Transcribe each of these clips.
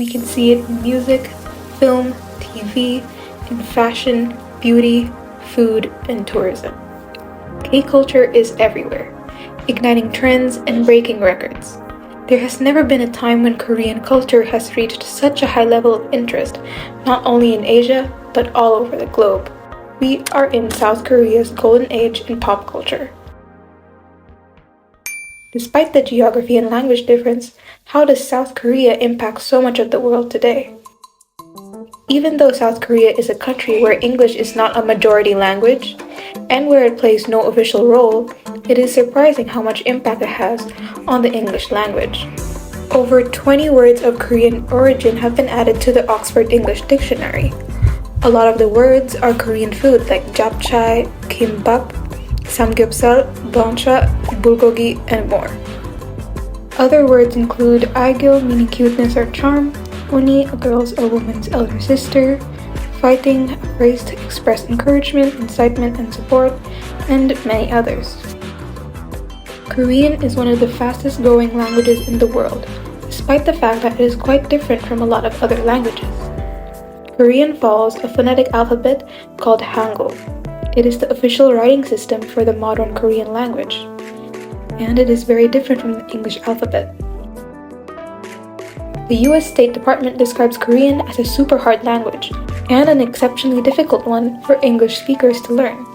We can see it in music, film, TV, in fashion, beauty, food, and tourism. K-culture is everywhere, igniting trends and breaking records. There has never been a time when Korean culture has reached such a high level of interest, not only in Asia, but all over the globe. We are in South Korea's golden age in pop culture. Despite the geography and language difference, how does South Korea impact so much of the world today? Even though South Korea is a country where English is not a majority language, and where it plays no official role, it is surprising how much impact it has on the English language. Over 20 words of Korean origin have been added to the Oxford English Dictionary. A lot of the words are Korean food like japchae, kimbap, samgyeopsal, bancha, bulgogi, and more. Other words include aegyo, meaning cuteness or charm, uni, a girl's or woman's elder sister, fighting, a phrase to express encouragement, incitement, and support, and many others. Korean is one of the fastest growing languages in the world, despite the fact that it is quite different from a lot of other languages. Korean follows a phonetic alphabet called Hangul. It is the official writing system for the modern Korean language, and it is very different from the English alphabet. The US State Department describes Korean as a super hard language, and an exceptionally difficult one for English speakers to learn.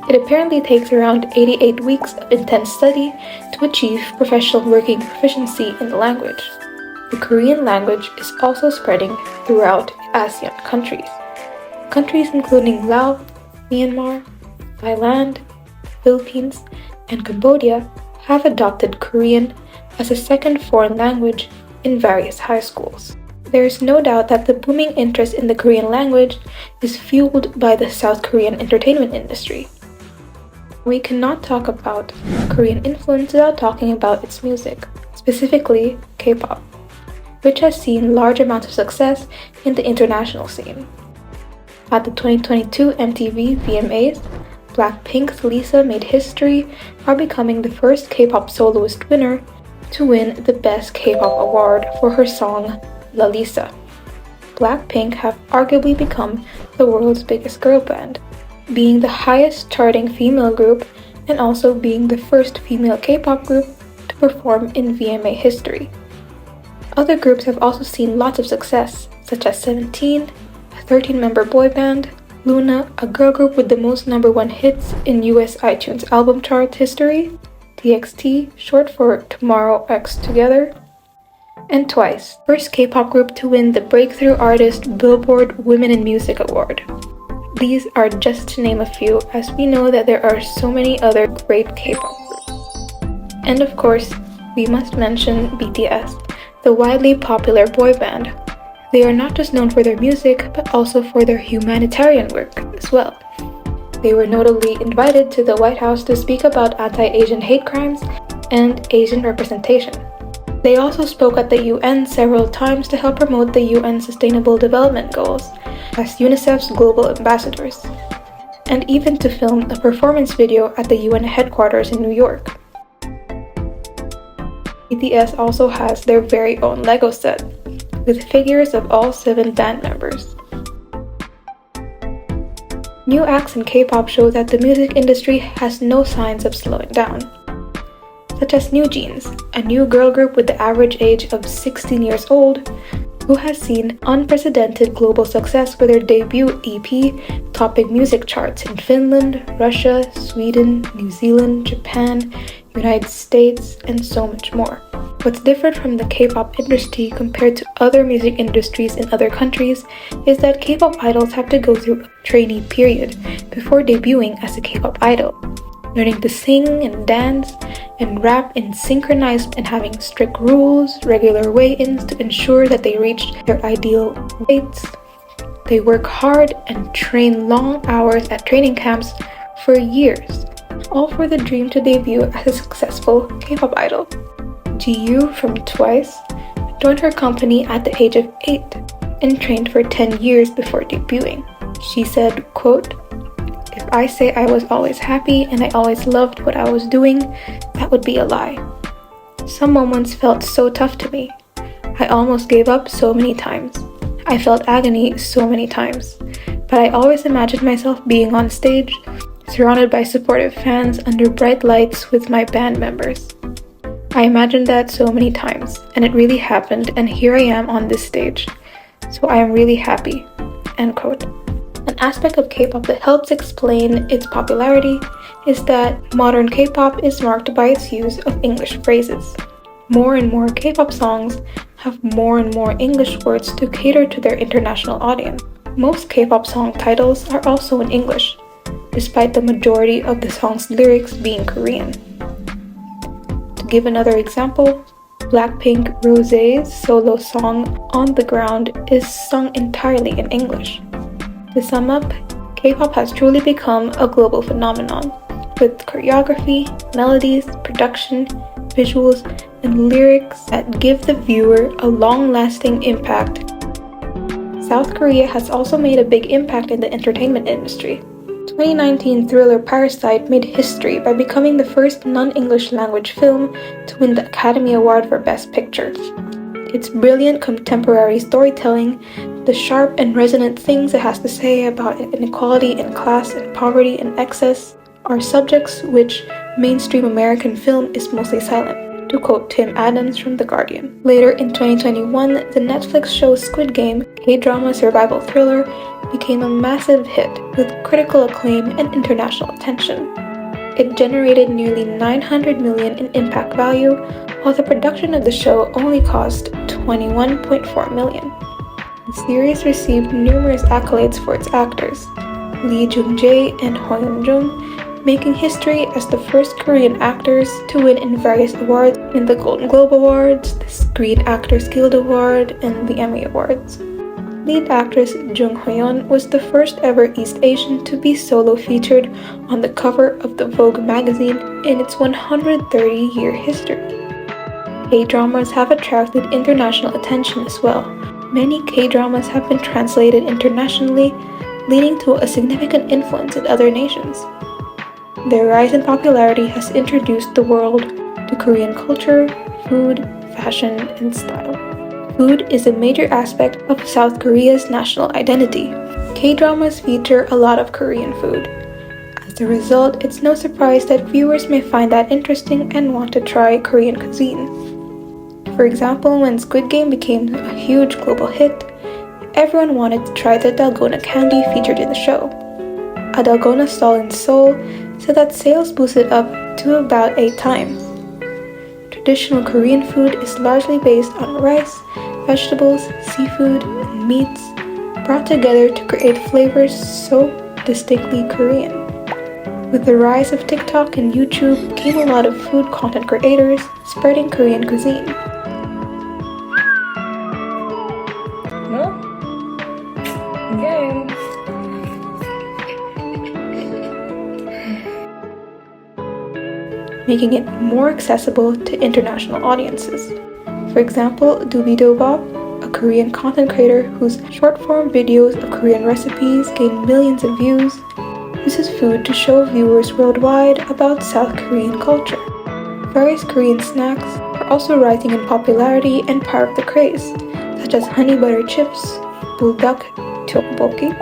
It apparently takes around 88 weeks of intense study to achieve professional working proficiency in the language. The Korean language is also spreading throughout ASEAN countries. Countries including Laos, Myanmar, Thailand, Philippines, and Cambodia have adopted Korean as a second foreign language in various high schools. There is no doubt that the booming interest in the Korean language is fueled by the South Korean entertainment industry. We cannot talk about Korean influence without talking about its music, specifically K-pop, which has seen large amounts of success in the international scene. At the 2022 MTV VMAs, Blackpink's Lisa made history by becoming the first K-pop soloist winner to win the Best K-pop award for her song La Lisa. Blackpink have arguably become the world's biggest girl band, being the highest charting female group and also being the first female K-pop group to perform in VMA history. Other groups have also seen lots of success, such as 17, a 13-member boy band, Luna, a girl group with the most #1 hits in US iTunes album chart history, TXT, short for Tomorrow X Together, and Twice, first K-pop group to win the Breakthrough Artist Billboard Women in Music Award. These are just to name a few, as we know that there are so many other great K-pop groups. And of course, we must mention BTS, the widely popular boy band. They are not just known for their music, but also for their humanitarian work as well. They were notably invited to the White House to speak about anti-Asian hate crimes and Asian representation. They also spoke at the UN several times to help promote the UN Sustainable Development Goals as UNICEF's global ambassadors, and even to film a performance video at the UN headquarters in New York. BTS also has their very own Lego set, with figures of all 7 band members. New acts in K-pop show that the music industry has no signs of slowing down, such as New Jeans, a new girl group with the average age of 16 years old, who has seen unprecedented global success with their debut EP topping music charts in Finland, Russia, Sweden, New Zealand, Japan, United States, and so much more. What's different from the K-pop industry compared to other music industries in other countries is that K-pop idols have to go through a trainee period before debuting as a K-pop idol, learning to sing and dance and rap in synchronized and having strict rules, regular weigh-ins to ensure that they reach their ideal weights. They work hard and train long hours at training camps for years, all for the dream to debut as a successful K-pop idol. Ji-Yoo from Twice joined her company at the age of 8 and trained for 10 years before debuting. She said, quote, "If I say I was always happy and I always loved what I was doing, that would be a lie. Some moments felt so tough to me. I almost gave up so many times. I felt agony so many times. But I always imagined myself being on stage, surrounded by supportive fans under bright lights with my band members. I imagined that so many times, and it really happened, and here I am on this stage. So I am really happy." End quote. An aspect of K-pop that helps explain its popularity is that modern K-pop is marked by its use of English phrases. More and more K-pop songs have more and more English words to cater to their international audience. Most K-pop song titles are also in English, despite the majority of the song's lyrics being Korean. To give another example, Blackpink Rosé's solo song On the Ground is sung entirely in English. To sum up, K-pop has truly become a global phenomenon, with choreography, melodies, production, visuals, and lyrics that give the viewer a long-lasting impact. South Korea has also made a big impact in the entertainment industry. 2019 thriller Parasite made history by becoming the first non-English language film to win the Academy Award for Best Picture. Its brilliant contemporary storytelling, the sharp and resonant things it has to say about inequality and class and poverty and excess, are subjects which mainstream American film is mostly silent, to quote Tim Adams from The Guardian. Later in 2021, the Netflix show Squid Game, kdrama survival thriller, became a massive hit with critical acclaim and international attention. It generated nearly $900 million in impact value, while the production of the show only cost $21.4 million. The series received numerous accolades for its actors, Lee Jung-jae and Ho Yeon-jung, making history as the first Korean actors to win in various awards in the Golden Globe Awards, the Screen Actors Guild Award, and the Emmy Awards. Lead actress Jung Ho-yeon was the first ever East Asian to be solo featured on the cover of the Vogue magazine in its 130-year history. K-dramas have attracted international attention as well. Many K-dramas have been translated internationally, leading to a significant influence in other nations. Their rise in popularity has introduced the world to Korean culture, food, fashion, and style. Food is a major aspect of South Korea's national identity. K-dramas feature a lot of Korean food. As a result, it's no surprise that viewers may find that interesting and want to try Korean cuisine. For example, when Squid Game became a huge global hit, everyone wanted to try the dalgona candy featured in the show. A dalgona stall in Seoul said that sales boosted up to about 8 times. Traditional Korean food is largely based on rice, vegetables, seafood, and meats, brought together to create flavors so distinctly Korean. With the rise of TikTok and YouTube came a lot of food content creators spreading Korean cuisine. No? Okay. Making it more accessible to international audiences. For example, Doobie-Doobop, a Korean content creator whose short-form videos of Korean recipes gain millions of views, uses food to show viewers worldwide about South Korean culture. Various Korean snacks are also rising in popularity and part of the craze, such as honey butter chips, buldak tteokbokki,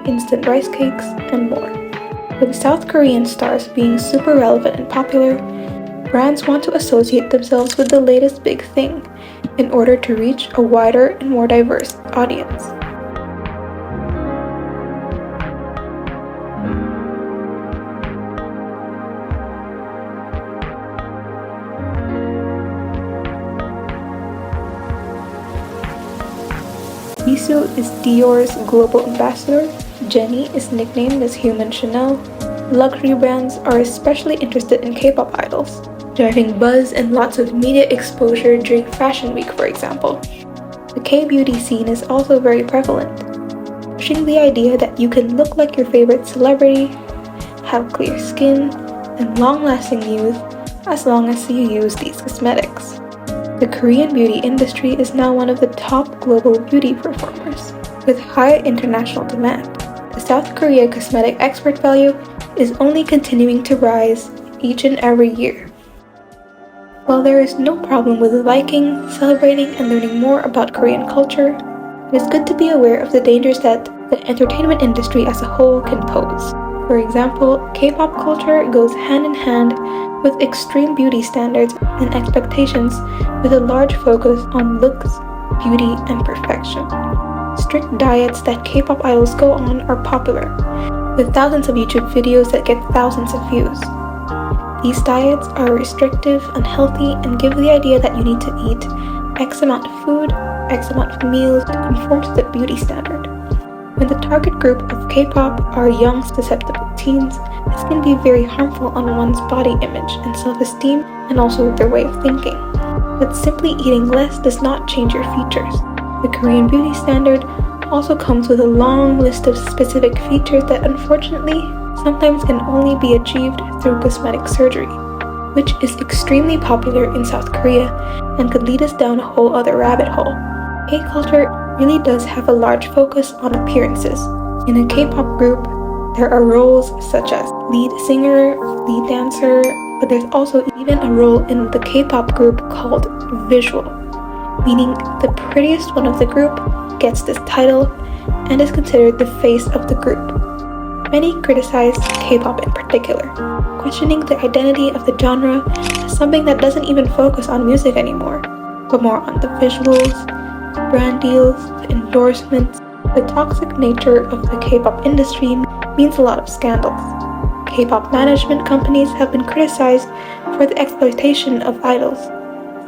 instant rice cakes, and more. With South Korean stars being super relevant and popular, brands want to associate themselves with the latest big thing in order to reach a wider and more diverse audience. Jisoo is Dior's global ambassador. Jennie is nicknamed as Human Chanel. Luxury brands are especially interested in K-pop idols, driving buzz and lots of media exposure during Fashion Week, for example. The K-beauty scene is also very prevalent, pushing the idea that you can look like your favorite celebrity, have clear skin, and long-lasting youth as long as you use these cosmetics. The Korean beauty industry is now one of the top global beauty performers, with high international demand. The South Korea cosmetic expert value is only continuing to rise each and every year. While there is no problem with liking, celebrating, and learning more about Korean culture, it is good to be aware of the dangers that the entertainment industry as a whole can pose. For example, K-pop culture goes hand in hand with extreme beauty standards and expectations, with a large focus on looks, beauty, and perfection. Strict diets that K-pop idols go on are popular, with thousands of YouTube videos that get thousands of views. These diets are restrictive, unhealthy, and give the idea that you need to eat X amount of food, X amount of meals to conform to the beauty standard. When the target group of K-pop are young, susceptible teens, this can be very harmful on one's body image and self-esteem, and also their way of thinking. But simply eating less does not change your features. The Korean beauty standard also comes with a long list of specific features that unfortunately sometimes can only be achieved through cosmetic surgery, which is extremely popular in South Korea and could lead us down a whole other rabbit hole. K-culture really does have a large focus on appearances. In a K-pop group, there are roles such as lead singer, lead dancer, but there's also even a role in the K-pop group called visual, meaning the prettiest one of the group gets this title and is considered the face of the group. Many criticize K-pop in particular, questioning the identity of the genre as something that doesn't even focus on music anymore, but more on the visuals, brand deals, the endorsements. The toxic nature of the K-pop industry means a lot of scandals. K-pop management companies have been criticized for the exploitation of idols.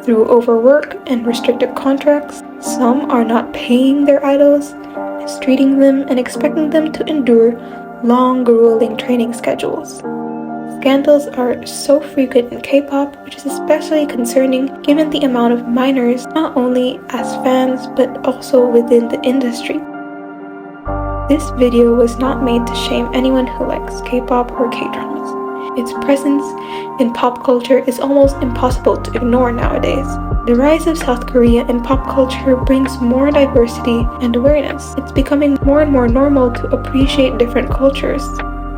Through overwork and restrictive contracts, some are not paying their idols, mistreating them, and expecting them to endure long, grueling training schedules. Scandals are so frequent in K-pop, which is especially concerning given the amount of minors, not only as fans, but also within the industry. This video was not made to shame anyone who likes K-pop or K-dramas. Its presence in pop culture is almost impossible to ignore nowadays. The rise of South Korea in pop culture brings more diversity and awareness. It's becoming more and more normal to appreciate different cultures.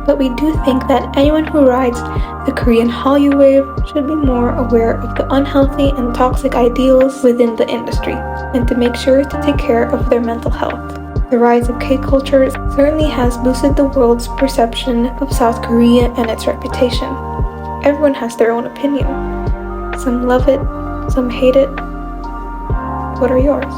But we do think that anyone who rides the Korean Hallyu wave should be more aware of the unhealthy and toxic ideals within the industry, and to make sure to take care of their mental health. The rise of K-culture certainly has boosted the world's perception of South Korea and its reputation. Everyone has their own opinion. Some love it, some hate it. What are yours?